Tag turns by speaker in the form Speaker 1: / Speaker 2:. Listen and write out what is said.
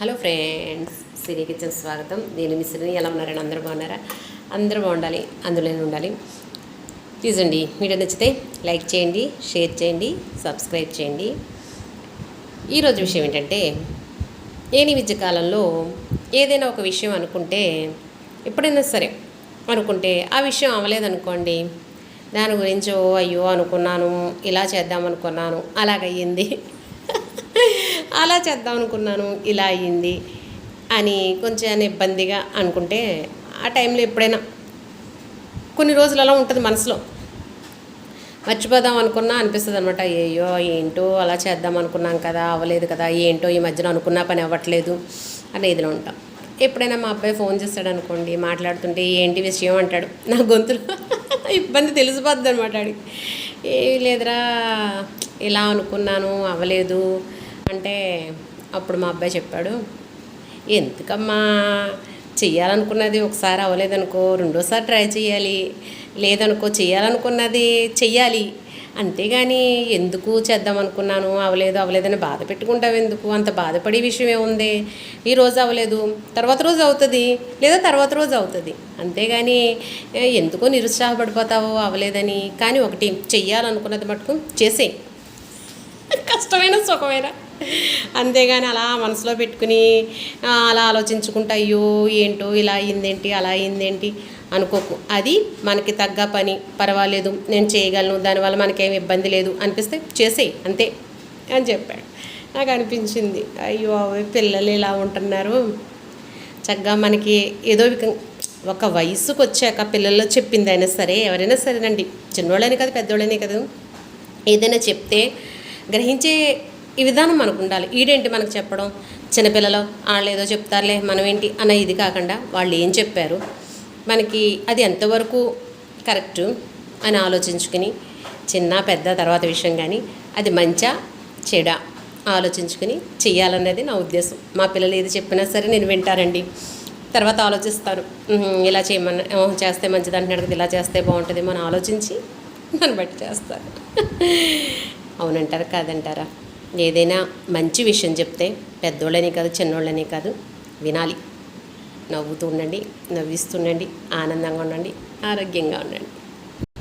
Speaker 1: Hello friends, సిరి kitchen స్వాగతం. నేను మీ సిరిని. ఎలా ఉన్నారని అందరూ బాగున్నారా? అందరూ బాగుండాలి, అందులోనే ఉండాలి. ప్లీజ్ అండి, వీడియో నచ్చితే లైక్ చేయండి, షేర్ చేయండి, సబ్స్క్రైబ్ చేయండి. ఈరోజు విషయం ఏంటంటే, ఈ విద్య కాలంలో ఏదైనా ఒక విషయం అనుకుంటే, ఎప్పుడైనా సరే అనుకుంటే ఆ విషయం అవ్వలేదనుకోండి, దాని గురించి అయ్యో అనుకున్నాను, ఇలా చేద్దాం అనుకున్నాను, అలాగయ్యింది, అలా చేద్దాం అనుకున్నాను, ఇలా అయ్యింది అని కొంచెం ఇబ్బందిగా అనుకుంటే, ఆ టైంలో ఎప్పుడైనా కొన్ని రోజులు అలా ఉంటుంది మనసులో. మర్చిపోదాం అనుకున్నా అనిపిస్తుంది అనమాట. అయ్యో ఏంటో అలా చేద్దాం అనుకున్నాం కదా, అవ్వలేదు కదా, ఏంటో ఈ మధ్యన అనుకున్న పని అవ్వట్లేదు అనేదిలో ఉంటాం. ఎప్పుడైనా మా అబ్బాయి ఫోన్ చేస్తాడు అనుకోండి, మాట్లాడుతుంటే ఏంటి విషయం అంటాడు. నా గొంతులో ఇబ్బంది తెలిసిపోద్ది అనమాట. అడిగి ఏమీ లేదురా, ఇలా అనుకున్నాను అవ్వలేదు అంటే, అప్పుడు మా అబ్బాయి చెప్పాడు, ఎందుకమ్మా చెయ్యాలనుకున్నది ఒకసారి అవ్వలేదనుకో రెండోసారి ట్రై చేయాలి, లేదనుకో చేయాలనుకున్నది చెయ్యాలి, అంతేగాని ఎందుకు చేద్దాం అనుకున్నాను అవ్వలేదని బాధ పెట్టుకుంటావు ఎందుకు? అంత బాధపడే విషయం ఏముంది? ఈరోజు అవ్వలేదు, తర్వాత రోజు అవుతుంది, లేదా తర్వాత రోజు అవుతుంది, అంతేగాని ఎందుకో నిరుత్సాహపడిపోతావు అవ్వలేదని. కానీ ఒకటి, చెయ్యాలనుకున్నది మటుకు చేసేయి, కష్టమైన సుఖమైన, అంతేగాని అలా మనసులో పెట్టుకుని అలా ఆలోచించుకుంటా అయ్యో ఏంటో ఇలా అయ్యిందేంటి, అలా అయ్యిందేంటి అనుకోకు. అది మనకి తగ్గ పని, పర్వాలేదు, నేను చేయగలను, దానివల్ల మనకేం ఇబ్బంది లేదు అనిపిస్తే చేసేయి అంతే అని చెప్పాడు. నాకు అనిపించింది, అయ్యో పిల్లలు ఇలా ఉంటున్నారు, చక్కగా మనకి ఏదో ఒక వయసుకు వచ్చాక పిల్లల్లో చెప్పింది అయినా సరే, ఎవరైనా సరేనండి, చిన్నోళ్ళని కాదు పెద్దోళ్ళని కాదు, ఏదైనా చెప్తే గ్రహించే ఈ విధానం మనకు ఉండాలి. ఈడేంటి మనకు చెప్పడం, చిన్నపిల్లలు వాళ్ళు ఏదో చెప్తారులే మనం ఏంటి అన్న ఇది కాకుండా, వాళ్ళు ఏం చెప్పారు మనకి, అది ఎంతవరకు కరెక్టు అని ఆలోచించుకుని, చిన్న పెద్ద తర్వాత విషయం, కానీ అది మంచా చెడా ఆలోచించుకుని చెయ్యాలన్నది నా ఉద్దేశం. మా పిల్లలు ఏది చెప్పినా సరే నేను వింటారండి, తర్వాత ఆలోచిస్తారు, ఇలా చేయమన్నా చేస్తే మంచిది అంటున్నాడు కదా, ఇలా చేస్తే బాగుంటుంది మనం ఆలోచించి దాన్ని బట్టి చేస్తారు. అవునంటారా కాదంటారా? ఏదైనా మంచి విషయం చెప్తే పెద్దోళ్ళని కాదు చిన్నోళ్ళని కాదు వినాలి. నవ్వుతూ ఉండండి, నవ్విస్తుండండి, ఆనందంగా ఉండండి, ఆరోగ్యంగా ఉండండి.